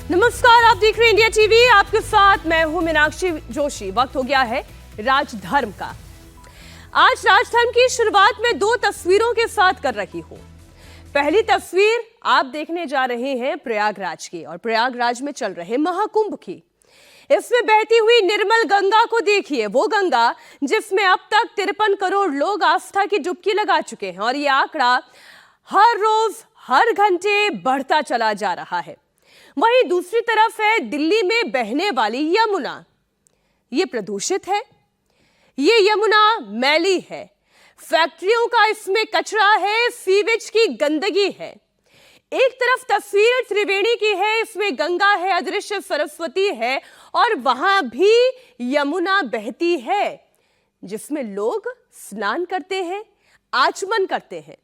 नमस्कार, आप देख रहे हैं इंडिया टीवी। आपके साथ मैं हूं मीनाक्षी जोशी। वक्त हो गया है राजधर्म का। आज राजधर्म की शुरुआत में दो तस्वीरों के साथ कर रही हूं। पहली तस्वीर आप देखने जा रहे हैं प्रयागराज की और प्रयागराज में चल रहे महाकुंभ की। इसमें बहती हुई निर्मल गंगा को देखिए, वो गंगा जिसमें अब तक 53 करोड़ लोग आस्था की डुबकी लगा चुके हैं और ये आंकड़ा हर रोज हर घंटे बढ़ता चला जा रहा है। वहीं दूसरी तरफ है दिल्ली में बहने वाली यमुना। ये प्रदूषित है, ये यमुना मैली है, फैक्ट्रियों का इसमें कचरा है, सीवेज की गंदगी है। एक तरफ तस्वीर त्रिवेणी की है, इसमें गंगा है, अदृश्य सरस्वती है और वहां भी यमुना बहती है जिसमें लोग स्नान करते हैं, आचमन करते हैं।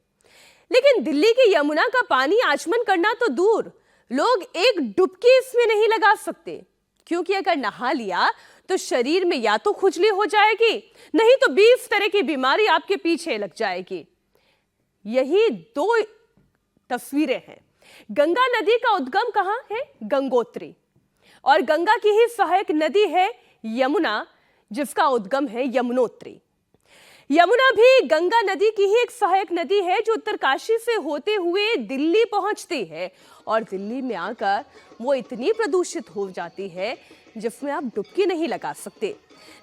लेकिन दिल्ली की यमुना का पानी आचमन करना तो दूर, लोग एक डुबकी इसमें नहीं लगा सकते, क्योंकि अगर नहा लिया तो शरीर में या तो खुजली हो जाएगी, नहीं तो 20 तरह की बीमारी आपके पीछे लग जाएगी। यही दो तस्वीरें हैं। गंगा नदी का उद्गम कहां है? गंगोत्री। और गंगा की ही सहायक नदी है यमुना, जिसका उद्गम है यमुनोत्री। यमुना भी गंगा नदी की ही एक सहायक नदी है जो उत्तरकाशी से होते हुए दिल्ली पहुंचती है और दिल्ली में आकर वो इतनी प्रदूषित हो जाती है जिसमें आप डुबकी नहीं लगा सकते।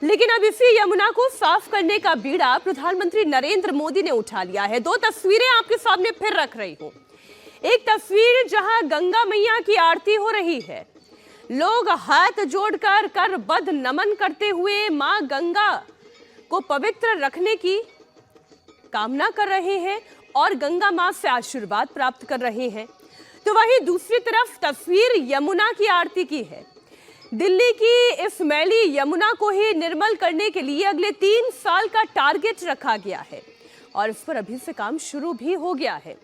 लेकिन अब इसी यमुना को साफ करने का बीड़ा प्रधानमंत्री नरेंद्र मोदी ने उठा लिया है। दो तस्वीरें आपके सामने फिर रख रही हूं। एक तस्वीर जहां गंगा मैया की आरती हो रही है, लोग हाथ जोड़कर करबद्ध नमन करते हुए मां गंगा को पवित्र रखने की कामना कर रहे हैं और गंगा मां से आशीर्वाद प्राप्त कर रहे हैं। तो वहीं दूसरी तरफ तस्वीर यमुना की आरती की है। दिल्ली की इस मैली यमुना को ही निर्मल करने के लिए अगले 3 साल का टारगेट रखा गया है और इस पर अभी से काम शुरू भी हो गया है।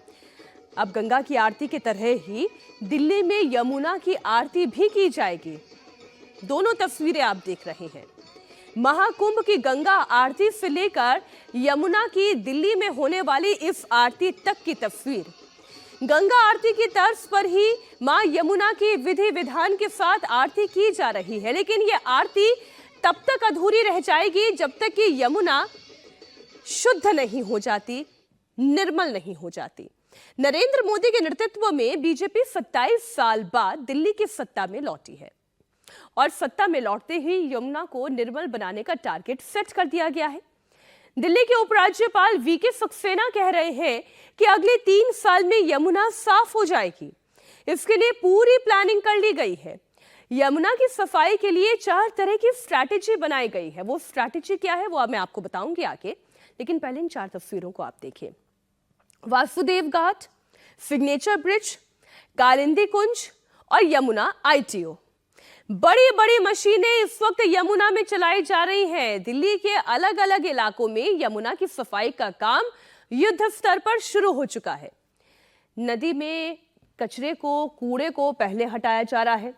अब गंगा की आरती की तरह ही दिल्ली में यमुना की आरती भी की जाएगी। दोनों तस्वीरें आप देख रहे हैं। महाकुंभ की गंगा आरती से लेकर यमुना की दिल्ली में होने वाली इस आरती तक की तस्वीर। गंगा आरती की तर्ज पर ही मां यमुना की विधि विधान के साथ आरती की जा रही है, लेकिन यह आरती तब तक अधूरी रह जाएगी जब तक कि यमुना शुद्ध नहीं हो जाती, निर्मल नहीं हो जाती। नरेंद्र मोदी के नेतृत्व में बीजेपी 27 साल बाद दिल्ली की सत्ता में लौटी है और सत्ता में लौटते ही यमुना को निर्मल बनाने का टारगेट सेट कर दिया गया है। दिल्ली के उपराज्यपाल वीके सक्सेना कह रहे हैं कि अगले 3 साल में यमुना साफ हो जाएगी। इसके लिए पूरी प्लानिंग कर ली गई है। यमुना की सफाई के लिए 4 तरह की स्ट्रैटेजी बनाई गई है। वो स्ट्रैटेजी क्या है वो मैं आपको बताऊंगी आगे, लेकिन पहले इन 4 तस्वीरों को आप देखिए। वासुदेव घाट, सिग्नेचर ब्रिज, कालिंदी कुंज और यमुना ITO। बड़ी बड़ी मशीनें इस वक्त यमुना में चलाई जा रही हैं। दिल्ली के अलग अलग इलाकों में यमुना की सफाई का काम युद्ध स्तर पर शुरू हो चुका है। नदी में कचरे को, कूड़े को पहले हटाया जा रहा है।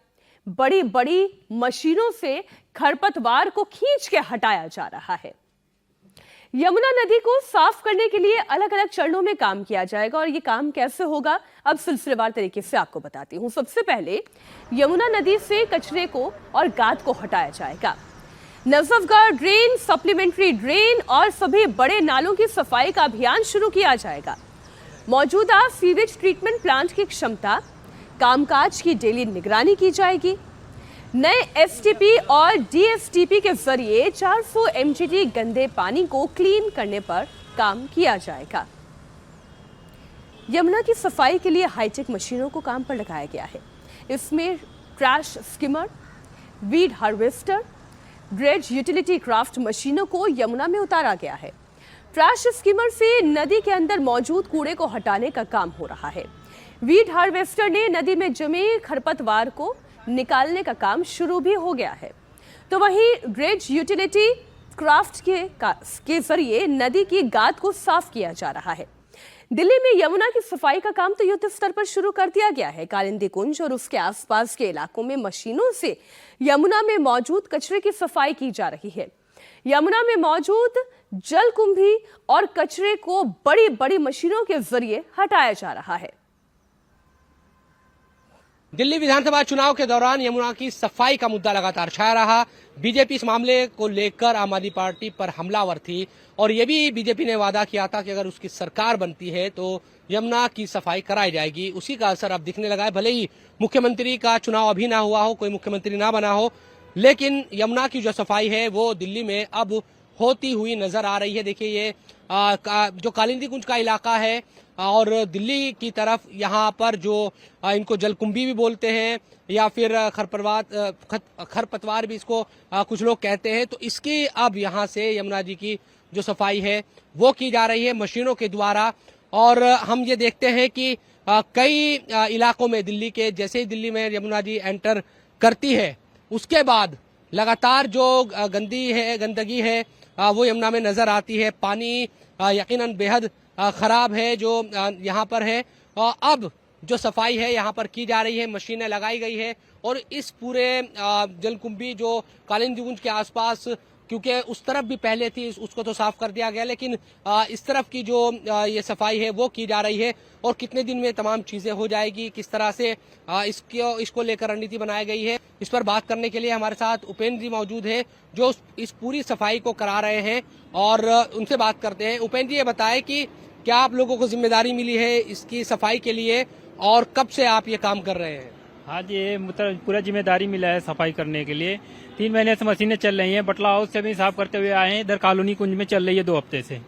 बड़ी बड़ी मशीनों से खरपतवार को खींच के हटाया जा रहा है। यमुना नदी को साफ करने के लिए अलग अलग चरणों में काम किया जाएगा और ये काम कैसे होगा अब सिलसिलेवार तरीके से आपको बताती हूँ। सबसे पहले यमुना नदी से कचरे को और गाद को हटाया जाएगा। नजफगढ़ ड्रेन, सप्लीमेंट्री ड्रेन और सभी बड़े नालों की सफाई का अभियान शुरू किया जाएगा। मौजूदा सीवेज ट्रीटमेंट प्लांट की क्षमता, कामकाज की डेली निगरानी की जाएगी। नए STP और DSTP के जरिए 400 MGD गंदे पानी को क्लीन करने पर काम किया जाएगा। यमुना की सफाई के लिए हाईटेक मशीनों को काम पर लगाया गया है। इसमें trash skimmer, weed harvester, dredge utility craft मशीनों को यमुना में उतारा गया है। ट्रैश स्किमर से नदी के अंदर मौजूद कूड़े को हटाने का काम हो रहा है। वीड हार्वेस्टर ने नदी में जमे खरपतवार को निकालने का काम शुरू भी हो गया है। तो वहीं ड्रेज यूटिलिटी क्राफ्ट के जरिए नदी की गाद को साफ किया जा रहा है। दिल्ली में यमुना की सफाई का काम तो युद्ध स्तर पर शुरू कर दिया गया है। कालिंदी कुंज और उसके आसपास के इलाकों में मशीनों से यमुना में मौजूद कचरे की सफाई की जा रही है। यमुना में मौजूद जलकुंभी और कचरे को बड़ी बड़ी मशीनों के जरिए हटाया जा रहा है। दिल्ली विधानसभा चुनाव के दौरान यमुना की सफाई का मुद्दा लगातार छाया रहा। बीजेपी इस मामले को लेकर आम आदमी पार्टी पर हमलावर थी और ये भी बीजेपी ने वादा किया था कि अगर उसकी सरकार बनती है तो यमुना की सफाई कराई जाएगी। उसी का असर अब दिखने लगा है। भले ही मुख्यमंत्री का चुनाव अभी ना हुआ हो, कोई मुख्यमंत्री ना बना हो, लेकिन यमुना की जो सफाई है वो दिल्ली में अब होती हुई नजर आ रही है। देखिए ये जो कालिंदी कुंज का इलाका है और दिल्ली की तरफ यहाँ पर जो इनको जलकुंभी भी बोलते हैं या फिर खरपतवार भी इसको कुछ लोग कहते हैं, तो इसकी अब यहाँ से यमुना जी की जो सफाई है वो की जा रही है मशीनों के द्वारा। और हम ये देखते हैं कि कई इलाकों में दिल्ली के, जैसे ही दिल्ली में यमुना जी एंटर करती है उसके बाद लगातार जो गंदगी है वो यमुना में नजर आती है। पानी यकीनन बेहद खराब है जो यहाँ पर है। अब जो सफाई है यहाँ पर की जा रही है, मशीनें लगाई गई है और इस पूरे जलकुंभी जो कालिंदी कुंज के आसपास, क्योंकि उस तरफ भी पहले थी उसको तो साफ कर दिया गया, लेकिन इस तरफ की जो ये सफाई है वो की जा रही है। और कितने दिन में तमाम चीजें हो जाएगी, किस तरह से इसको लेकर रणनीति बनाई गई है, इस पर बात करने के लिए हमारे साथ उपेंद्र जी मौजूद है जो इस पूरी सफाई को करा रहे हैं और उनसे बात करते हैं। उपेंद्र जी, ये बताएं कि क्या आप लोगों को जिम्मेदारी मिली है इसकी सफाई के लिए और कब से आप ये काम कर रहे हैं? हाँ जी, ये मतलब पूरा जिम्मेदारी मिला है सफाई करने के लिए। 3 महीने से मशीनें चल रही हैं। बटला हाउस से भी साफ करते हुए आए हैं, इधर कॉलोनी कुंज में चल रही है 2 हफ्ते से।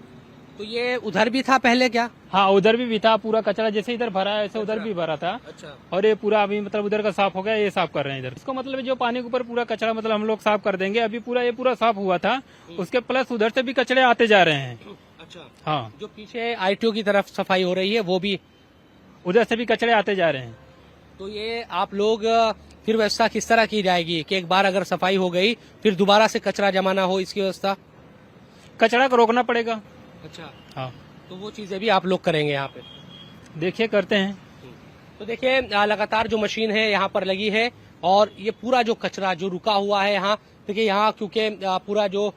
तो ये उधर भी था पहले क्या? हाँ, उधर भी था। पूरा कचरा जैसे इधर भरा है ऐसे उधर भी भरा था। अच्छा। और ये पूरा अभी मतलब उधर का साफ हो गया, ये साफ कर रहे हैं इधर। इसको मतलब जो पानी के ऊपर पूरा कचरा मतलब हम लोग साफ कर देंगे। अभी पूरा ये पूरा साफ हुआ था, उसके प्लस उधर से भी कचरे आते जा रहे हैं। अच्छा। हाँ, जो पीछे ITO की तरफ सफाई हो रही है वो भी, उधर से भी कचरे आते जा रहे हैं। तो ये आप लोग फिर व्यवस्था किस तरह की जाएगी कि एक बार अगर सफाई हो गई फिर दोबारा से कचरा जमा ना हो, इसकी व्यवस्था? कचरा को रोकना पड़ेगा। अच्छा। हाँ, तो वो चीजें भी आप लोग करेंगे यहाँ पे? देखिए करते हैं। तो देखिए लगातार जो मशीन है यहाँ पर लगी है और ये पूरा जो कचरा जो रुका हुआ है यहाँ, देखिए यहाँ क्योंकि पूरा जो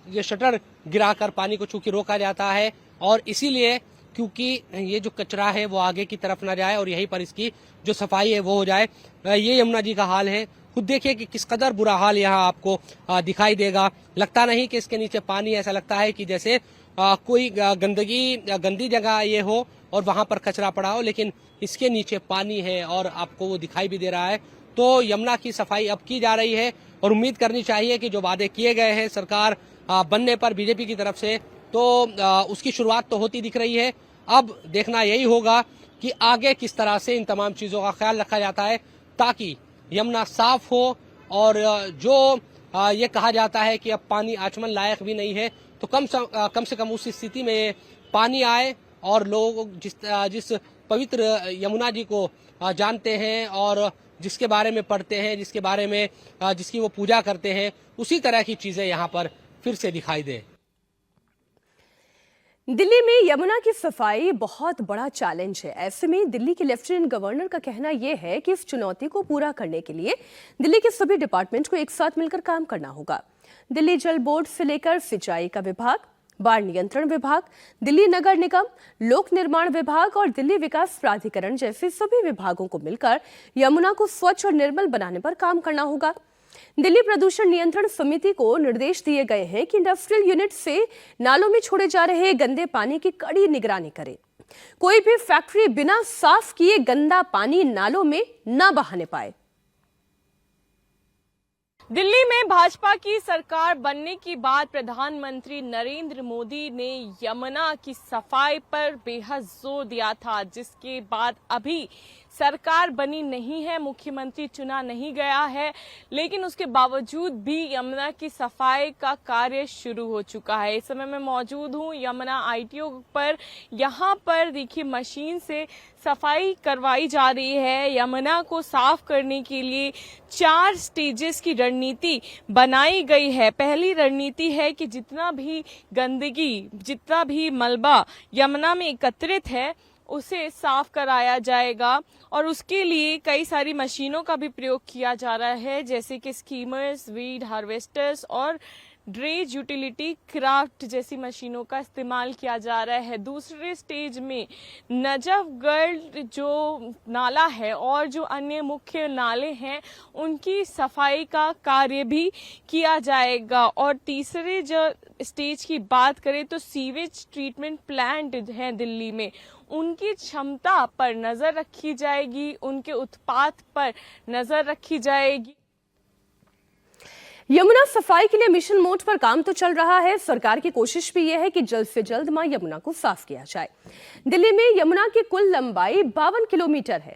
ये शटर गिराकर पानी को चूंकि रोका जाता है और इसीलिए क्योंकि ये जो कचरा है वो आगे की तरफ ना जाए और यहीं पर इसकी जो सफाई है वो हो जाए। ये यमुना जी का हाल है। खुद देखिए कि किस कदर बुरा हाल यहाँ आपको दिखाई देगा। लगता नहीं कि इसके नीचे पानी, ऐसा लगता है कि जैसे कोई गंदी जगह ये हो और वहां पर कचरा पड़ा हो, लेकिन इसके नीचे पानी है और आपको वो दिखाई भी दे रहा है। तो यमुना की सफाई अब की जा रही है और उम्मीद करनी चाहिए कि जो वादे किए गए हैं सरकार बनने पर बीजेपी की तरफ से, तो उसकी शुरुआत तो होती दिख रही है। अब देखना यही होगा कि आगे किस तरह से इन तमाम चीजों का ख्याल रखा जाता है ताकि यमुना साफ हो। और जो ये कहा जाता है कि अब पानी आचमन लायक भी नहीं है, तो कम से कम उस स्थिति में पानी आए और लोग जिस पवित्र यमुना जी को जानते हैं और जिसके बारे में पढ़ते हैं, जिसके बारे में जिसकी वो पूजा करते हैं, उसी तरह की चीजें यहाँ पर फिर से दिखाई दे। दिल्ली में यमुना की सफाई बहुत बड़ा चैलेंज है। ऐसे में दिल्ली के लेफ्टिनेंट गवर्नर का कहना यह है कि इस चुनौती को पूरा करने के लिए दिल्ली के सभी डिपार्टमेंट को एक साथ मिलकर काम करना होगा। दिल्ली जल बोर्ड से लेकर सिंचाई का विभाग, बाढ़ नियंत्रण विभाग, दिल्ली नगर निगम, लोक निर्माण विभाग और दिल्ली विकास प्राधिकरण जैसे सभी विभागों को मिलकर यमुना को स्वच्छ और निर्मल बनाने पर काम करना होगा। दिल्ली प्रदूषण नियंत्रण समिति को निर्देश दिए गए हैं कि इंडस्ट्रियल यूनिट से नालों में छोड़े जा रहे गंदे पानी की कड़ी निगरानी करे। कोई भी फैक्ट्री बिना साफ किए गंदा पानी नालों में न बहाने पाए। दिल्ली में भाजपा की सरकार बनने के बाद प्रधानमंत्री नरेंद्र मोदी ने यमुना की सफाई पर बेहद जोर दिया था, जिसके बाद अभी सरकार बनी नहीं है, मुख्यमंत्री चुना नहीं गया है, लेकिन उसके बावजूद भी यमुना की सफाई का कार्य शुरू हो चुका है। इस समय मैं मौजूद हूँ यमुना ITO पर। यहाँ पर देखिए मशीन से सफाई करवाई जा रही है। यमुना को साफ करने के लिए 4 स्टेजेस की रणनीति बनाई गई है। पहली रणनीति है कि जितना भी गंदगी, जितना भी मलबा यमुना में एकत्रित है उसे साफ कराया जाएगा और उसके लिए कई सारी मशीनों का भी प्रयोग किया जा रहा है, जैसे कि स्कीमर्स, वीड हार्वेस्टर्स और ड्रेज, यूटिलिटी, क्राफ्ट जैसी मशीनों का इस्तेमाल किया जा रहा है। दूसरे स्टेज में नजफगढ़ जो नाला है और जो अन्य मुख्य नाले हैं उनकी सफाई का कार्य भी किया जाएगा। और तीसरे जो स्टेज की बात करें तो सीवेज ट्रीटमेंट प्लांट हैं दिल्ली में, उनकी क्षमता पर नजर रखी जाएगी, उनके उत्पाद पर नजर रखी जाएगी। यमुना सफाई के लिए मिशन मोड पर काम तो चल रहा है। सरकार की कोशिश भी यह है कि जल्द से जल्द मां यमुना को साफ किया जाए। दिल्ली में यमुना की कुल लंबाई 52 किलोमीटर है।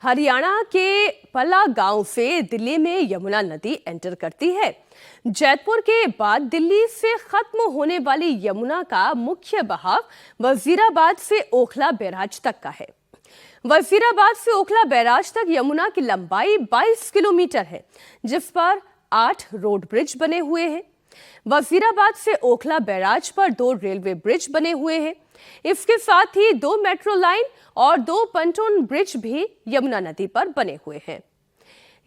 हरियाणा के पला गांव से दिल्ली में यमुना नदी एंटर करती है। जैतपुर के बाद दिल्ली से खत्म होने वाली यमुना का मुख्य बहाव वजीराबाद से ओखला बैराज तक का है। वजीराबाद से ओखला बैराज तक यमुना की लंबाई 22 किलोमीटर है, जिस पर 8 रोड ब्रिज बने हुए हैं। वजीराबाद से ओखला बैराज पर 2 रेलवे ब्रिज बने हुए हैं। इसके साथ ही 2 मेट्रो लाइन और 2 पंटोन ब्रिज भी यमुना नदी पर बने हुए हैं।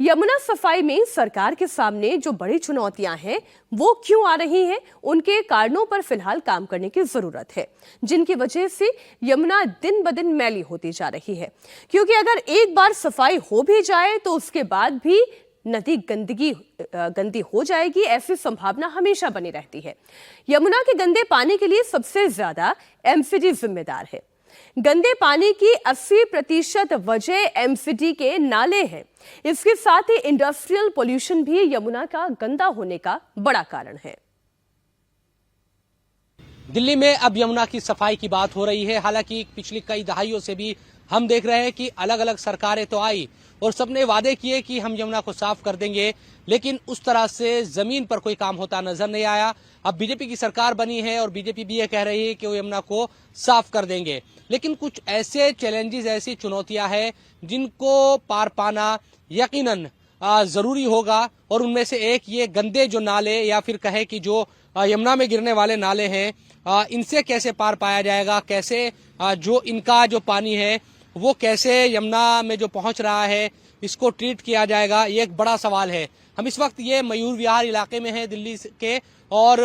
यमुना सफाई में सरकार के सामने जो बड़ी चुनौतियां हैं वो क्यों आ रही हैं, उनके कारणों पर फिलहाल काम करने की जरूरत है, जिनकी वजह से यमुना दिन ब दिन मैली होती जा रही है। क्योंकि अगर एक बार सफाई हो भी जाए तो उसके बाद भी नदी गंदी हो जाएगी, ऐसी संभावना हमेशा बनी रहती है। यमुना के गंदे पानी के लिए सबसे ज्यादा एमसीडी जिम्मेदार है। गंदे पानी की 80% वजह एमसीडी के नाले हैं। इसके साथ ही इंडस्ट्रियल पोल्यूशन भी यमुना का गंदा होने का बड़ा कारण है। दिल्ली में अब यमुना की सफाई की बात हो रही है। हालांकि पिछली कई दहाइयों से भी हम देख रहे हैं कि अलग अलग सरकारें तो आई और सबने वादे किए कि हम यमुना को साफ कर देंगे, लेकिन उस तरह से जमीन पर कोई काम होता नजर नहीं आया। अब बीजेपी की सरकार बनी है और बीजेपी भी ये कह रही है कि वो यमुना को साफ कर देंगे, लेकिन कुछ ऐसे चैलेंजेस, ऐसी चुनौतियां हैं जिनको पार पाना यकीनन जरूरी होगा। और उनमें से एक ये गंदे जो नाले या फिर कहे कि जो यमुना में गिरने वाले नाले हैं, इनसे कैसे पार पाया जाएगा, कैसे जो इनका जो पानी है वो कैसे यमुना में जो पहुंच रहा है इसको ट्रीट किया जाएगा, ये एक बड़ा सवाल है। हम इस वक्त ये मयूर विहार इलाके में हैं दिल्ली के, और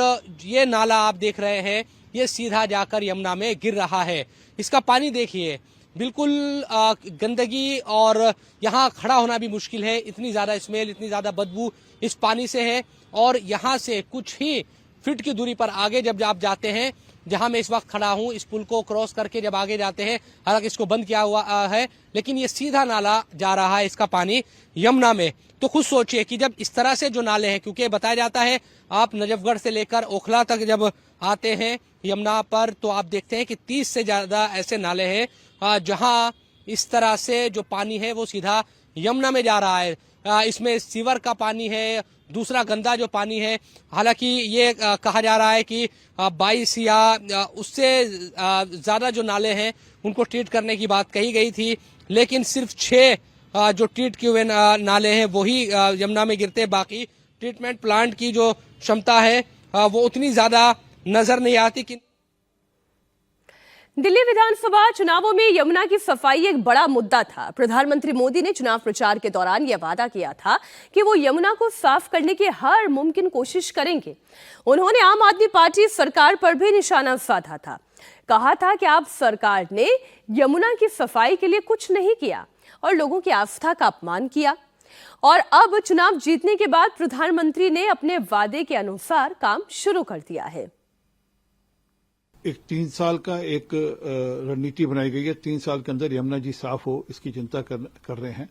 ये नाला आप देख रहे हैं ये सीधा जाकर यमुना में गिर रहा है। इसका पानी देखिए, बिल्कुल गंदगी, और यहाँ खड़ा होना भी मुश्किल है। इतनी ज्यादा स्मेल, इतनी ज्यादा बदबू इस पानी से है। और यहाँ से कुछ ही फीट की दूरी पर आगे जब आप जाते हैं, जहां मैं इस वक्त खड़ा हूं, इस पुल को क्रॉस करके जब आगे जाते हैं, हालांकि इसको बंद किया हुआ है, लेकिन ये सीधा नाला जा रहा है इसका पानी यमुना में। तो खुद सोचिए कि जब इस तरह से जो नाले हैं, क्योंकि बताया जाता है आप नजफगढ़ से लेकर ओखला तक जब आते हैं यमुना पर, तो आप देखते हैं कि 30 से ज्यादा ऐसे नाले हैं जहां इस तरह से जो पानी है वो सीधा यमुना में जा रहा है। इसमें सीवर का पानी है, दूसरा गंदा जो पानी है। हालांकि ये कहा जा रहा है कि 22 या उससे ज्यादा जो नाले हैं उनको ट्रीट करने की बात कही गई थी, लेकिन सिर्फ 6 जो ट्रीट किए हुए नाले हैं वही यमुना में गिरते। बाकी ट्रीटमेंट प्लांट की जो क्षमता है वो उतनी ज्यादा नजर नहीं आती। कि दिल्ली विधानसभा चुनावों में यमुना की सफाई एक बड़ा मुद्दा था। प्रधानमंत्री मोदी ने चुनाव प्रचार के दौरान यह वादा किया था कि वो यमुना को साफ करने की हर मुमकिन कोशिश करेंगे। उन्होंने आम आदमी पार्टी सरकार पर भी निशाना साधा था। कहा था कि आप सरकार ने यमुना की सफाई के लिए कुछ नहीं किया और लोगों की आस्था का अपमान किया। और अब चुनाव जीतने के बाद प्रधानमंत्री ने अपने वादे के अनुसार काम शुरू कर दिया है। एक 3 साल का एक रणनीति बनाई गई है। 3 साल के अंदर यमुना जी साफ हो, इसकी चिंता कर रहे हैं।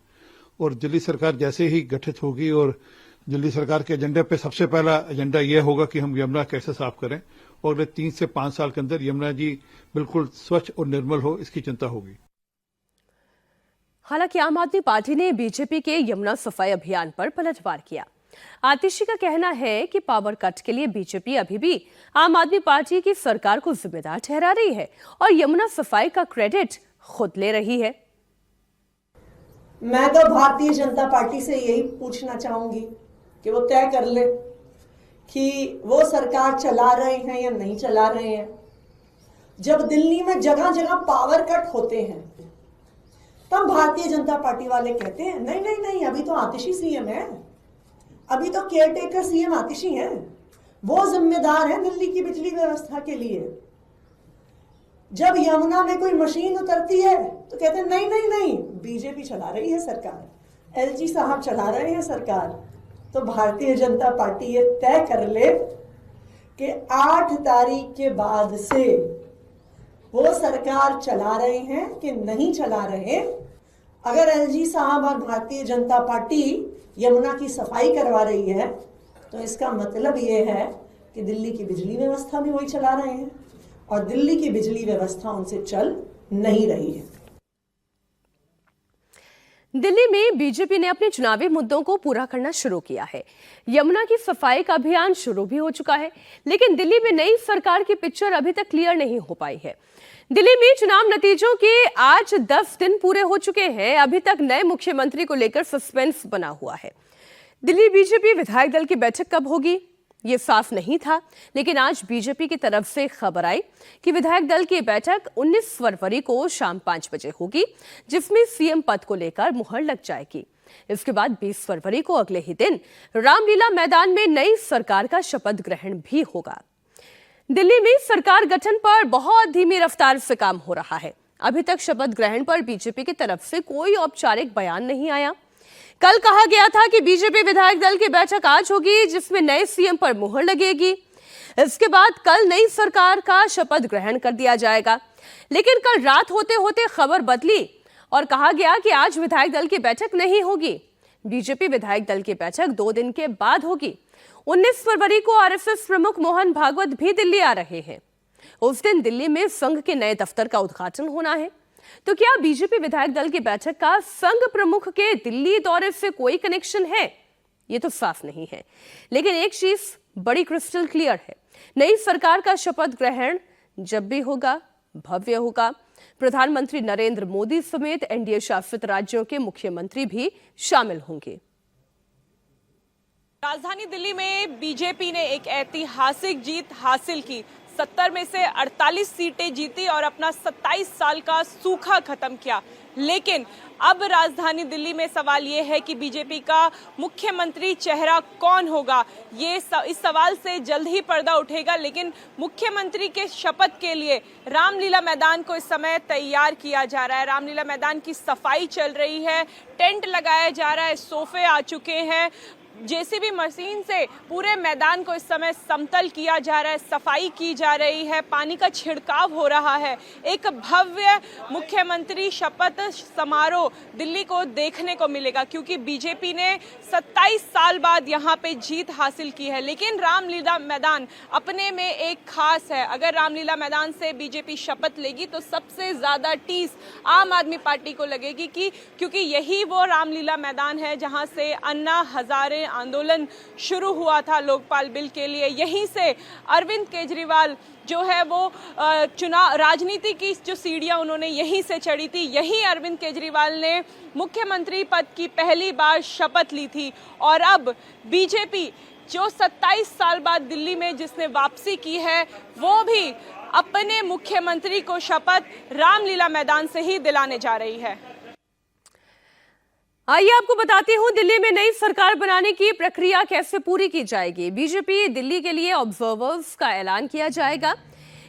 और दिल्ली सरकार जैसे ही गठित होगी और दिल्ली सरकार के एजेंडे पे सबसे पहला एजेंडा यह होगा कि हम यमुना कैसे साफ करें, और अगले 3 से 5 साल के अंदर यमुना जी बिल्कुल स्वच्छ और निर्मल हो, इसकी चिंता होगी। हालांकि आम आदमी पार्टी ने बीजेपी के यमुना सफाई अभियान पर पलटवार किया। आतिशी का कहना है कि पावर कट के लिए बीजेपी अभी भी आम आदमी पार्टी की सरकार को जिम्मेदार ठहरा रही है और यमुना सफाई का क्रेडिट खुद ले रही है। मैं तो भारतीय जनता पार्टी से यही पूछना चाहूंगी कि वो तय कर ले कि वो सरकार चला रहे हैं या नहीं चला रहे हैं। जब दिल्ली में जगह जगह पावर कट होते हैं तब भारतीय जनता पार्टी वाले कहते हैं नहीं नहीं नहीं, अभी तो आतिशी सीएम है, अभी तो केयरटेकर सीएम आतिशी हैं, वो जिम्मेदार है दिल्ली की बिजली व्यवस्था के लिए। जब यमुना में कोई मशीन उतरती है तो कहते हैं नहीं नहीं नहीं, बीजेपी चला रही है सरकार, एलजी साहब चला रहे हैं सरकार। तो भारतीय जनता पार्टी ये तय कर ले कि 8 तारीख के बाद से वो सरकार चला रहे हैं कि नहीं चला रहे। अगर एलजी साहब और भारतीय जनता पार्टी यमुना की सफाई करवा रही है तो इसका मतलब ये है कि दिल्ली की बिजली व्यवस्था भी वही चला रहे हैं और दिल्ली की बिजली व्यवस्था उनसे चल नहीं रही है। दिल्ली में बीजेपी ने अपने चुनावी मुद्दों को पूरा करना शुरू किया है। यमुना की सफाई का अभियान शुरू भी हो चुका है, लेकिन दिल्ली में नई सरकार की पिक्चर अभी तक क्लियर नहीं हो पाई है। दिल्ली में चुनाव नतीजों के आज 10 दिन पूरे हो चुके हैं, अभी तक नए मुख्यमंत्री को लेकर सस्पेंस बना हुआ है। दिल्ली बीजेपी विधायक दल की बैठक कब होगी ये साफ नहीं था, लेकिन आज बीजेपी की तरफ से खबर आई कि विधायक दल की बैठक 19 फरवरी को शाम 5 बजे होगी, जिसमें सीएम पद को लेकर मुहर लग जाएगी। इसके बाद 20 फरवरी को अगले ही दिन रामलीला मैदान में नई सरकार का शपथ ग्रहण भी होगा। दिल्ली में सरकार गठन पर बहुत धीमी रफ्तार से काम हो रहा है। अभी तक शपथ ग्रहण पर बीजेपी की तरफ से कोई औपचारिक बयान नहीं आया। कल कहा गया था कि बीजेपी विधायक दल की बैठक आज होगी, जिसमें नए सीएम पर मुहर लगेगी। इसके बाद कल नई सरकार का शपथ ग्रहण कर दिया जाएगा, लेकिन कल रात होते होते खबर बदली और कहा गया कि आज विधायक दल की बैठक नहीं होगी। बीजेपी विधायक दल की बैठक 2 दिन के बाद होगी। 19 फरवरी को आरएसएस प्रमुख मोहन भागवत भी दिल्ली आ रहे हैं। उस दिन दिल्ली में संघ के नए दफ्तर का उद्घाटन होना है। तो क्या बीजेपी विधायक दल की बैठक का संघ प्रमुख के दिल्ली दौरे से कोई कनेक्शन है? ये तो साफ नहीं है, लेकिन एक चीज बड़ी क्रिस्टल क्लियर है, नई सरकार का शपथ ग्रहण जब भी होगा भव्य होगा। प्रधानमंत्री नरेंद्र मोदी समेत एनडीए शासित राज्यों के मुख्यमंत्री भी शामिल होंगे। राजधानी दिल्ली में बीजेपी ने एक ऐतिहासिक जीत हासिल की। 70 में से 48 सीटें जीती और अपना 27 साल का सूखा खत्म किया। लेकिन अब राजधानी दिल्ली में सवाल ये है कि बीजेपी का मुख्यमंत्री चेहरा कौन होगा। इस सवाल से जल्द ही पर्दा उठेगा, लेकिन मुख्यमंत्री के शपथ के लिए रामलीला मैदान को इस समय तैयार किया जा रहा है। रामलीला मैदान की सफाई चल रही है, टेंट लगाया जा रहा है, सोफे आ चुके हैं, जेसीबी मशीन से पूरे मैदान को इस समय समतल किया जा रहा है, सफाई की जा रही है, पानी का छिड़काव हो रहा है। एक भव्य मुख्यमंत्री शपथ समारोह दिल्ली को देखने को मिलेगा, क्योंकि बीजेपी ने 27 साल बाद यहां पे जीत हासिल की है। लेकिन रामलीला मैदान अपने में एक खास है। अगर रामलीला मैदान से बीजेपी शपथ लेगी तो सबसे ज्यादा टीस आम आदमी पार्टी को लगेगी, क्योंकि यही वो रामलीला मैदान है जहां से अन्ना हजारे आंदोलन शुरू हुआ था लोकपाल बिल के लिए। यहीं से अरविंद केजरीवाल जो है वो चुनाव राजनीति की जो सीढ़ियां उन्होंने यहीं से चढ़ी थी। यहीं अरविंद केजरीवाल ने मुख्यमंत्री पद की पहली बार शपथ ली थी। और अब बीजेपी जो 27 साल बाद दिल्ली में जिसने वापसी की है, वो भी अपने मुख्यमंत्री को शपथ रामलीला मैदान से ही दिलाने जा रही है। आइए आपको बताती हूं दिल्ली में नई सरकार बनाने की प्रक्रिया कैसे पूरी की जाएगी। बीजेपी दिल्ली के लिए ऑब्जर्वर्स का ऐलान किया जाएगा।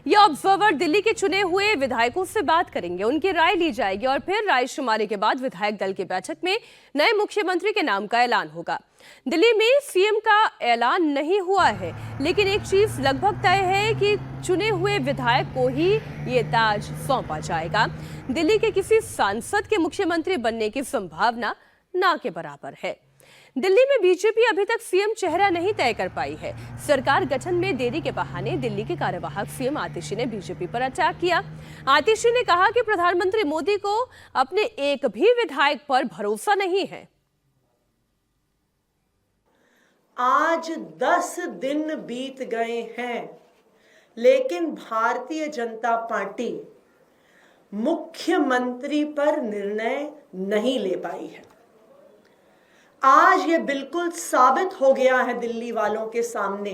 ये ऑब्जर्वर दिल्ली के चुने हुए विधायकों से बात करेंगे, उनकी राय ली जाएगी और फिर रायशुमारी के बाद विधायक दल की बैठक में नए मुख्यमंत्री के नाम का ऐलान होगा। दिल्ली में सीएम का ऐलान नहीं हुआ है, लेकिन एक चीज लगभग तय है कि चुने हुए विधायक को ही ये ताज सौंपा जाएगा। दिल्ली के किसी सांसद के मुख्यमंत्री बनने की संभावना ना के बराबर है। दिल्ली में बीजेपी अभी तक सीएम चेहरा नहीं तय कर पाई है। सरकार गठन में देरी के बहाने दिल्ली के कार्यवाहक सीएम आतिशी ने बीजेपी पर अटैक किया। आतिशी ने कहा कि प्रधानमंत्री मोदी को अपने एक भी विधायक पर भरोसा नहीं है। आज 10 दिन बीत गए हैं, लेकिन भारतीय जनता पार्टी मुख्यमंत्री पर निर्णय नहीं ले पाई है। आज ये बिल्कुल साबित हो गया है दिल्ली वालों के सामने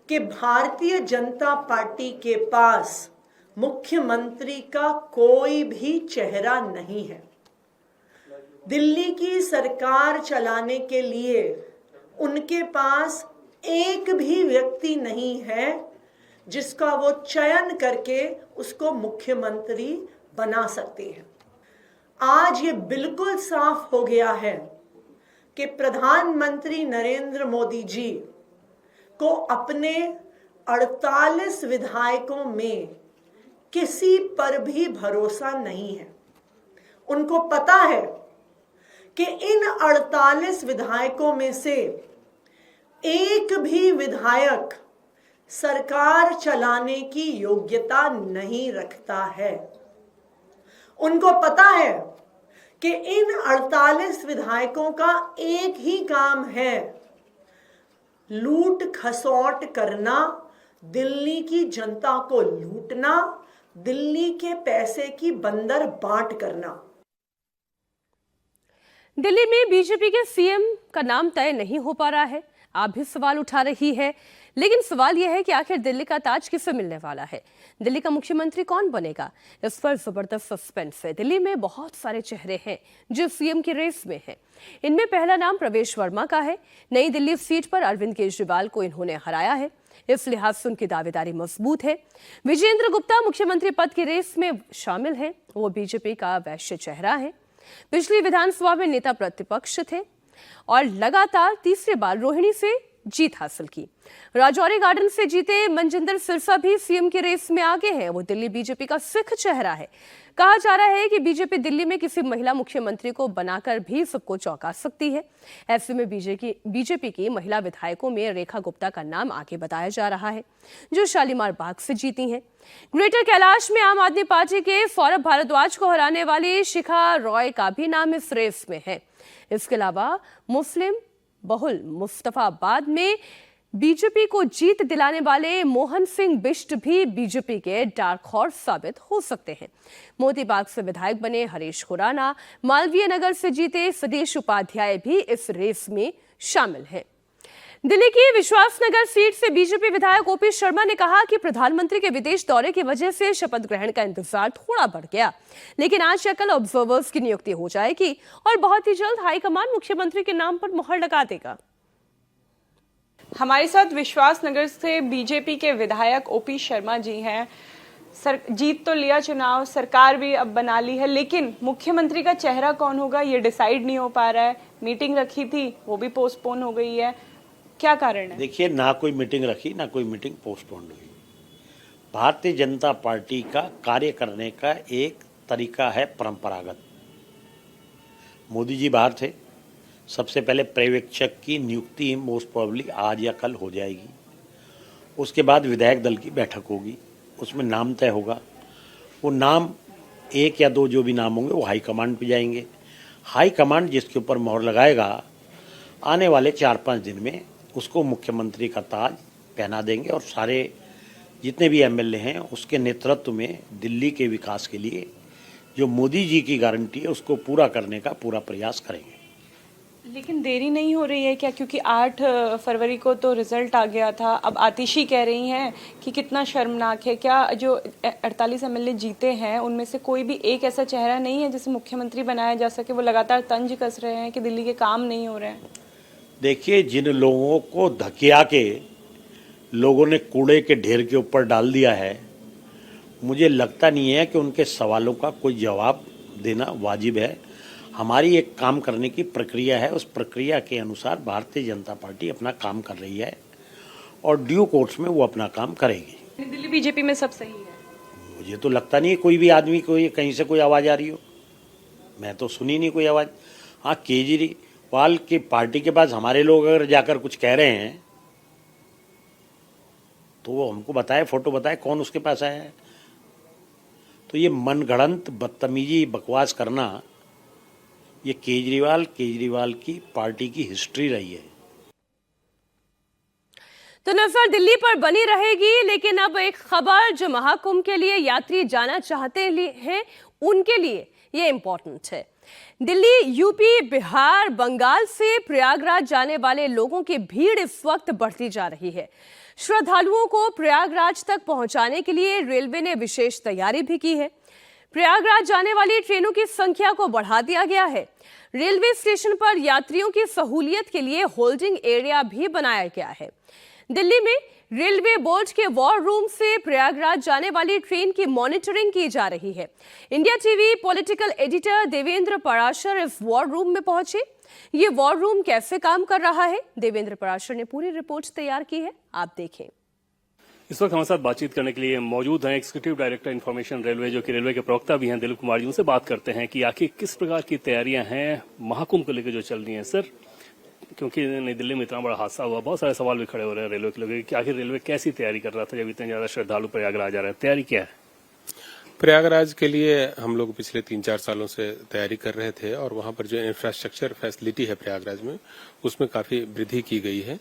कि भारतीय जनता पार्टी के पास मुख्यमंत्री का कोई भी चेहरा नहीं है। दिल्ली की सरकार चलाने के लिए उनके पास एक भी व्यक्ति नहीं है जिसका वो चयन करके उसको मुख्यमंत्री बना सकते हैं। आज ये बिल्कुल साफ हो गया है कि प्रधानमंत्री नरेंद्र मोदी जी को अपने 48 विधायकों में किसी पर भी भरोसा नहीं है। उनको पता है कि इन 48 विधायकों में से एक भी विधायक सरकार चलाने की योग्यता नहीं रखता है। उनको पता है कि इन 48 विधायकों का एक ही काम है, लूट खसौट करना, दिल्ली की जनता को लूटना, दिल्ली के पैसे की बंदर बांट करना। दिल्ली में बीजेपी के सीएम का नाम तय नहीं हो पा रहा है। आप भी सवाल उठा रही है, लेकिन सवाल यह है कि आखिर दिल्ली का ताज किसे मिलने वाला है? दिल्ली का मुख्यमंत्री कौन बनेगा? इस पर जबरदस्त सस्पेंस है। दिल्ली में बहुत सारे चेहरे हैं जो सीएम की रेस में हैं। इनमें पहला नाम प्रवेश वर्मा का है। नई दिल्ली सीट पर अरविंद केजरीवाल को इन्होंने हराया है, इस लिहाज से उनकी दावेदारी मजबूत है। विजेंद्र गुप्ता मुख्यमंत्री पद की रेस में शामिल हैं। वो बीजेपी का वैश्य चेहरा है। पिछली विधानसभा में नेता प्रतिपक्ष थे और लगातार तीसरी बार रोहिणी से जीत हासिल की। राजौरी गार्डन से जीते मनजिंदर सिरसा भी सीएम की रेस में आगे हैं। वो दिल्ली बीजेपी का सिख चेहरा है। कहा जा रहा है कि बीजेपी दिल्ली में किसी महिला मुख्यमंत्री को बनाकर भी सबको चौंका सकती है। ऐसे में बीजेपी की महिला विधायकों में रेखा गुप्ता का नाम आगे बताया जा रहा है, जो शालीमार बाग से जीती हैं। ग्रेटर कैलाश में आम आदमी पार्टी के सौरभ भारद्वाज को हराने वाली शिखा रॉय का भी नाम इस रेस में है। इसके अलावा मुस्लिम बहुल मुस्तफाबाद में बीजेपी को जीत दिलाने वाले मोहन सिंह बिष्ट भी बीजेपी के डार्क हॉर्स साबित हो सकते हैं। मोती बाग से विधायक बने हरीश खुराना, मालवीय नगर से जीते सतीश उपाध्याय भी इस रेस में शामिल हैं। दिल्ली की विश्वासनगर सीट से बीजेपी विधायक ओपी शर्मा ने कहा कि प्रधानमंत्री के विदेश दौरे की वजह से शपथ ग्रहण का इंतजार थोड़ा बढ़ गया, लेकिन आज या कल ऑब्जर्वर्स की नियुक्ति हो जाएगी और बहुत ही जल्द हाईकमान मुख्यमंत्री के नाम पर मुहर लगा देगा। हमारे साथ विश्वासनगर से बीजेपी के विधायक ओपी शर्मा जी हैं। जीत तो लिया चुनाव, सरकार भी अब बना ली है, लेकिन मुख्यमंत्री का चेहरा कौन होगा ये डिसाइड नहीं हो पा रहा है। मीटिंग रखी थी, वो भी पोस्टपोन हो गई है, क्या कारण है? देखिए, ना कोई मीटिंग रखी, ना कोई मीटिंग पोस्टपोन हुई। भारतीय जनता पार्टी का कार्य करने का एक तरीका है परंपरागत। मोदी जी बाहर थे, सबसे पहले पर्यवेक्षक की नियुक्ति मोस्ट प्रोबेबली आज या कल हो जाएगी। उसके बाद विधायक दल की बैठक होगी, उसमें नाम तय होगा। वो नाम एक या दो जो भी नाम होंगे वो हाईकमांड पे जाएंगे। हाईकमांड जिसके ऊपर मोहर लगाएगा, आने वाले 4-5 दिन में उसको मुख्यमंत्री का ताज पहना देंगे और सारे जितने भी एमएलए हैं उसके नेतृत्व में दिल्ली के विकास के लिए जो मोदी जी की गारंटी है उसको पूरा करने का पूरा प्रयास करेंगे। लेकिन देरी नहीं हो रही है क्या? क्योंकि 8 फरवरी को तो रिजल्ट आ गया था। अब आतिशी कह रही हैं कि कितना शर्मनाक है। क्या जो 48 एमएलए जीते हैं उनमें से कोई भी एक ऐसा चेहरा नहीं है जिसे मुख्यमंत्री बनाया जा सके? वो लगातार तंज कस रहे हैं कि दिल्ली के काम नहीं हो रहे हैं। देखिए, जिन लोगों को धकिया के लोगों ने कूड़े के ढेर के ऊपर डाल दिया है, मुझे लगता नहीं है कि उनके सवालों का कोई जवाब देना वाजिब है। हमारी एक काम करने की प्रक्रिया है, उस प्रक्रिया के अनुसार भारतीय जनता पार्टी अपना काम कर रही है और ड्यू कोर्स में वो अपना काम करेगी। दिल्ली बीजेपी में सब सही है? मुझे तो लगता नहीं है कोई भी आदमी को कहीं से कोई आवाज़ आ रही हो। मैं तो सुनी नहीं कोई आवाज़। हाँ, केजरीवाल की पार्टी के पास हमारे लोग अगर जाकर कुछ कह रहे हैं तो वो हमको बताए, फोटो बताए कौन उसके पास आया है। तो ये मनगढ़ंत बदतमीजी बकवास करना, ये केजरीवाल की पार्टी की हिस्ट्री रही है। तो नजर दिल्ली पर बनी रहेगी, लेकिन अब एक खबर जो महाकुंभ के लिए यात्री जाना चाहते हैं उनके लिए ये इंपॉर्टेंट है। दिल्ली, यूपी, बिहार, बंगाल से प्रयागराज जाने वाले लोगों की भीड़ इस वक्त बढ़ती जा रही है। श्रद्धालुओं को प्रयागराज तक पहुंचाने के लिए रेलवे ने विशेष तैयारी भी की है। प्रयागराज जाने वाली ट्रेनों की संख्या को बढ़ा दिया गया है। रेलवे स्टेशन पर यात्रियों की सहूलियत के लिए होल्डिंग एरिया भी बनाया गया है। दिल्ली में रेलवे बोर्ड के वॉर रूम से प्रयागराज जाने वाली ट्रेन की मॉनिटरिंग की जा रही है। India TV political editor Devendra Parashar इस वॉर रूम में पहुंचे। ये वॉर रूम कैसे काम कर रहा है, देवेंद्र पराशर ने पूरी रिपोर्ट तैयार की है, आप देखें। इस वक्त हमारे साथ बातचीत करने के लिए मौजूद हैं एग्जीक्यूटिव डायरेक्टर इन्फॉर्मेशन रेलवे, जो कि रेलवे के प्रवक्ता भी हैं, दिलीप कुमार जी। उनसे बात करते हैं कि आखिर किस प्रकार की तैयारियां हैं महाकुंभ को लेकर जो चल रही हैं। सर, क्योंकि नई दिल्ली में इतना बड़ा हादसा हुआ, बहुत सारे सवाल भी खड़े हो रहे हैं रेलवे के लोगों कि आखिर रेलवे कैसी तैयारी कर रहा था जब इतने ज्यादा श्रद्धालु प्रयागराज आ रहे हैं। तैयारी क्या है? प्रयागराज के लिए हम लोग पिछले 3-4 सालों से तैयारी कर रहे थे और वहां पर जो इंफ्रास्ट्रक्चर फैसिलिटी है प्रयागराज में, उसमें काफी वृद्धि की गई है।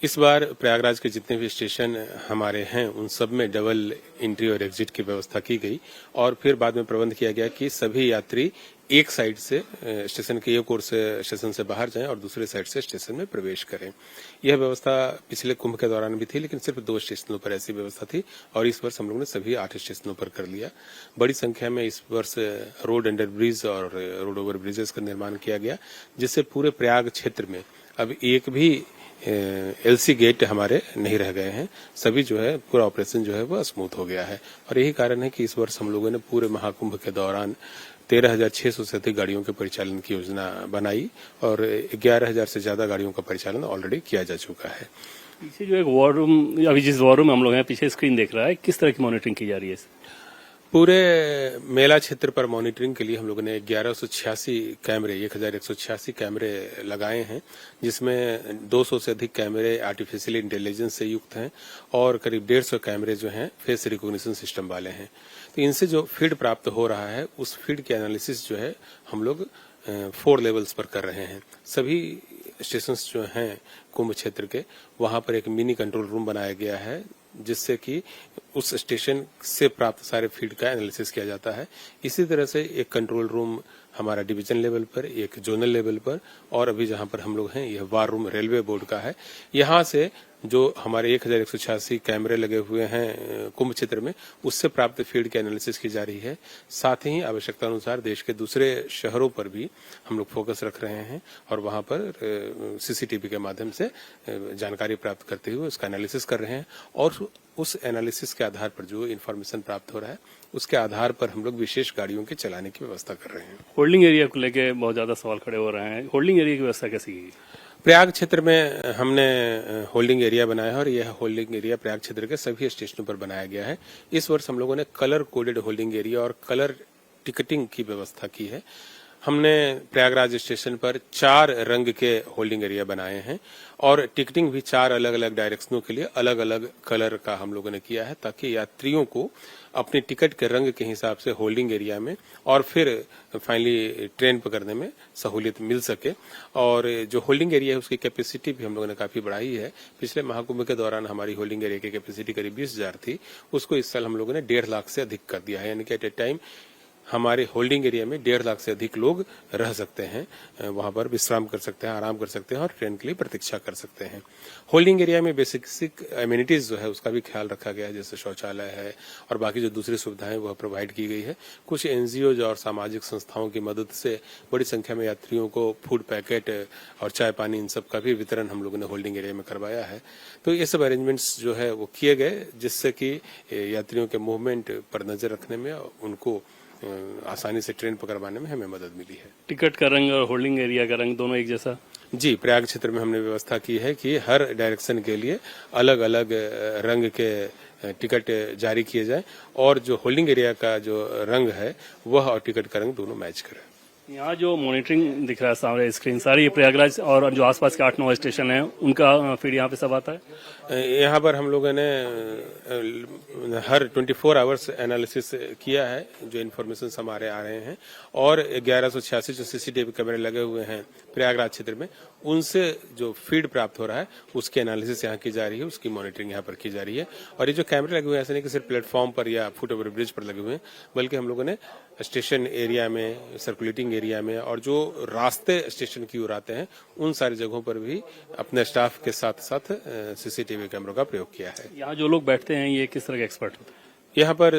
इस बार प्रयागराज के जितने भी स्टेशन हमारे हैं उन सब में डबल एंट्री और एग्जिट की व्यवस्था की गई और फिर बाद में प्रबंध किया गया कि सभी यात्री एक साइड से स्टेशन के एक ओर से स्टेशन से बाहर जाएं और दूसरे साइड से स्टेशन में प्रवेश करें। यह व्यवस्था पिछले कुंभ के दौरान भी थी, लेकिन सिर्फ 2 स्टेशनों पर ऐसी व्यवस्था थी और इस वर्ष हम लोगों ने सभी 8 स्टेशनों पर कर लिया। बड़ी संख्या में इस वर्ष रोड अंडर ब्रिज और रोड ओवर ब्रिजेस का निर्माण किया गया, जिससे पूरे प्रयाग क्षेत्र में अब एक भी एलसी गेट हमारे नहीं रह गए हैं। सभी जो है पूरा ऑपरेशन जो है वो स्मूथ हो गया है और यही कारण है कि इस वर्ष हम लोगों ने पूरे महाकुंभ के दौरान 13,600 से अधिक गाड़ियों के परिचालन की योजना बनाई और 11,000 से ज्यादा गाड़ियों का परिचालन ऑलरेडी किया जा चुका है। पीछे जो एक वॉर रूम, अभी जिस वॉर रूम में हम लोग हैं, पीछे स्क्रीन देख रहा है, किस तरह की मॉनिटरिंग की जा रही है? पूरे मेला क्षेत्र पर मॉनिटरिंग के लिए हम लोगों ने 1186 कैमरे 1186 कैमरे लगाए हैं, जिसमें 200 से अधिक कैमरे आर्टिफिशियल इंटेलिजेंस से युक्त हैं और करीब 150 कैमरे जो हैं फेस रिकॉग्निशन सिस्टम वाले हैं। तो इनसे जो फीड प्राप्त हो रहा है उस फीड के एनालिसिस जो है हम लोग 4 लेवल्स पर कर रहे हैं। सभी स्टेशन जो हैं कुंभ क्षेत्र के, वहां पर एक मिनी कंट्रोल रूम बनाया गया है, जिससे कि उस स्टेशन से प्राप्त सारे फीड का एनालिसिस किया जाता है। इसी तरह से एक कंट्रोल रूम हमारा डिवीजन लेवल पर, एक जोनल लेवल पर और अभी जहां पर हम लोग हैं यह वार रूम रेलवे बोर्ड का है। यहां से जो हमारे 1186 कैमरे लगे हुए हैं कुंभ क्षेत्र में, उससे प्राप्त फीड की एनालिसिस की जा रही है। साथ ही आवश्यकता अनुसार देश के दूसरे शहरों पर भी हम लोग फोकस रख रहे हैं और वहां पर सीसीटीवी के माध्यम से जानकारी प्राप्त करते हुए उसका एनालिसिस कर रहे हैं और उस एनालिसिस के आधार पर जो इन्फॉर्मेशन प्राप्त हो रहा है उसके आधार पर हम लोग विशेष गाड़ियों के चलाने की व्यवस्था कर रहे हैं। होल्डिंग एरिया को लेकर बहुत ज्यादा सवाल खड़े हो रहे हैं। होल्डिंग एरिया की व्यवस्था कैसी की? प्रयाग क्षेत्र में हमने होल्डिंग एरिया बनाया है और यह होल्डिंग एरिया प्रयाग क्षेत्र के सभी स्टेशनों पर बनाया गया है। इस वर्ष हम लोगों ने कलर कोडेड होल्डिंग एरिया और कलर टिकटिंग की व्यवस्था की है। हमने प्रयागराज स्टेशन पर 4 रंग के होल्डिंग एरिया बनाए हैं और टिकटिंग भी 4 अलग अलग डायरेक्शनों के लिए अलग अलग कलर का हम लोगों ने किया है, ताकि यात्रियों को अपने टिकट के रंग के हिसाब से होल्डिंग एरिया में और फिर फाइनली ट्रेन पकड़ने में सहूलियत मिल सके। और जो होल्डिंग एरिया है उसकी कैपेसिटी भी हम लोगों ने काफी बढ़ाई है। पिछले महाकुंभ के दौरान हमारी होल्डिंग एरिया की कैपेसिटी करीब 20,000 थी, उसको इस साल हम लोगों ने 1.5 लाख से अधिक कर दिया है। यानी कि एट ए टाइम हमारे होल्डिंग एरिया में 1.5 लाख से अधिक लोग रह सकते हैं, वहां पर विश्राम कर सकते हैं, आराम कर सकते हैं और ट्रेन के लिए प्रतीक्षा कर सकते हैं। होल्डिंग एरिया में बेसिक एमिनिटीज जो है उसका भी ख्याल रखा गया है, जैसे शौचालय है और बाकी जो दूसरी सुविधाएं वह प्रोवाइड की गई है। कुछ एनजीओ और सामाजिक संस्थाओं की मदद से बड़ी संख्या में यात्रियों को फूड पैकेट और चाय पानी इन सब का भी वितरण हम लोगों ने होल्डिंग एरिया में करवाया है। तो ये सब अरेंजमेंट्स जो है वो किए गए, जिससे कि यात्रियों के मूवमेंट पर नजर रखने में उनको आसानी से ट्रेन पकड़वाने में हमें मदद मिली है। टिकट का रंग और होल्डिंग एरिया का रंग दोनों एक जैसा? जी, प्रयाग क्षेत्र में हमने व्यवस्था की है कि हर डायरेक्शन के लिए अलग अलग रंग के टिकट जारी किए जाए और जो होल्डिंग एरिया का जो रंग है वह और टिकट का रंग दोनों मैच करें। यहाँ जो मॉनिटरिंग दिख रहा है सामने स्क्रीन, सारी प्रयागराज और जो आसपास के 8-9 स्टेशन हैं उनका फीड यहाँ पे सब आता है। यहाँ पर हम लोगों ने हर 24 आवर्स एनालिसिस किया है, जो इन्फॉर्मेशन हमारे आ रहे हैं और 1186 जो सीसीटीवी कैमरे लगे हुए हैं प्रयागराज क्षेत्र में, उनसे जो फीड प्राप्त हो रहा है उसकी एनालिसिस यहाँ की जा रही है, उसकी मॉनिटरिंग यहाँ पर की जा रही है। और ये जो कैमरे लगे हुए हैं ऐसे नहीं कि सिर्फ प्लेटफॉर्म पर या फुट ओवर ब्रिज पर लगे हुए हैं, बल्कि हम लोगों ने स्टेशन एरिया में, सर्कुलेटिंग एरिया में और जो रास्ते स्टेशन की ओर आते हैं उन सारी जगहों पर भी अपने स्टाफ के साथ साथ सीसीटीवी कैमरों का प्रयोग किया है। यहाँ जो लोग बैठते हैं ये किस तरह के एक्सपर्ट होते हैं? यहाँ पर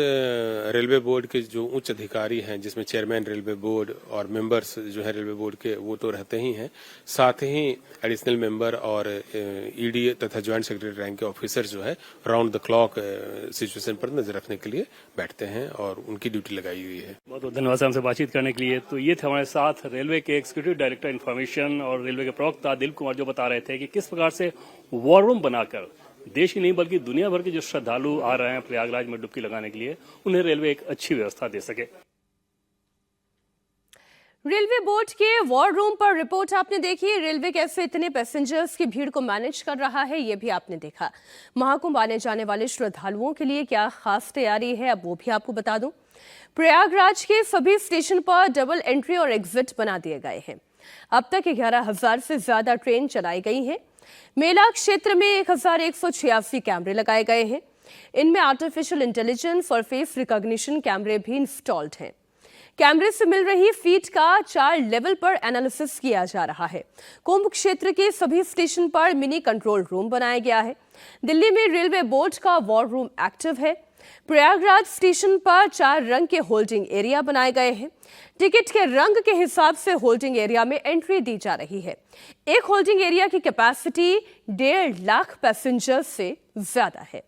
रेलवे बोर्ड के जो उच्च अधिकारी हैं, जिसमें चेयरमैन रेलवे बोर्ड और मेंबर्स जो है रेलवे बोर्ड के, वो तो रहते ही हैं, साथ ही एडिशनल मेंबर और ईडी तथा ज्वाइंट सेक्रेटरी रैंक के ऑफिसर जो है राउंड द क्लॉक सिचुएशन पर नजर रखने के लिए बैठते हैं और उनकी ड्यूटी लगाई हुई है। बहुत बहुत धन्यवाद हमसे बातचीत करने के लिए। तो ये थे हमारे साथ रेलवे के एग्जीक्यूटिव डायरेक्टर इन्फॉर्मेशन और रेलवे के प्रवक्ता दिलीप कुमार, जो बता रहे थे कि किस प्रकार से वॉर रूम बनाकर देश ही नहीं बल्कि दुनिया भर के जो श्रद्धालु आ रहे हैं प्रयागराज में डुबकी लगाने के लिए, उन्हें रेलवे एक अच्छी व्यवस्था दे सके। रेलवे बोर्ड के वॉर रूम पर रिपोर्ट आपने देखी। रेलवे कैसे इतने पैसेंजर्स की भीड़ को मैनेज कर रहा है, ये भी आपने देखा। महाकुंभ आने जाने वाले श्रद्धालुओं के लिए क्या खास तैयारी है, अब वो भी आपको बता दूं। प्रयागराज के सभी स्टेशन पर डबल एंट्री और एग्जिट बना दिए गए हैं। अब तक 11,000 से ज्यादा ट्रेन चलाई गई हैं। मेला क्षेत्र में 1,186 कैमरे लगाए गए हैं। इनमें आर्टिफिशियल इंटेलिजेंस और फेस रिकॉग्निशन कैमरे भी इंस्टॉल्ड हैं। कैमरे से मिल रही फीड का 4 लेवल पर एनालिसिस किया जा रहा है। कुंभ क्षेत्र के सभी स्टेशन पर मिनी कंट्रोल रूम बनाया गया है। दिल्ली में रेलवे बोर्ड का वॉर रूम एक्टिव है। प्रयागराज स्टेशन पर 4 रंग के होल्डिंग एरिया बनाए गए हैं। टिकट के रंग के हिसाब से होल्डिंग एरिया में एंट्री दी जा रही है। एक होल्डिंग एरिया की कैपेसिटी 1.5 लाख पैसेंजर्स से ज्यादा है।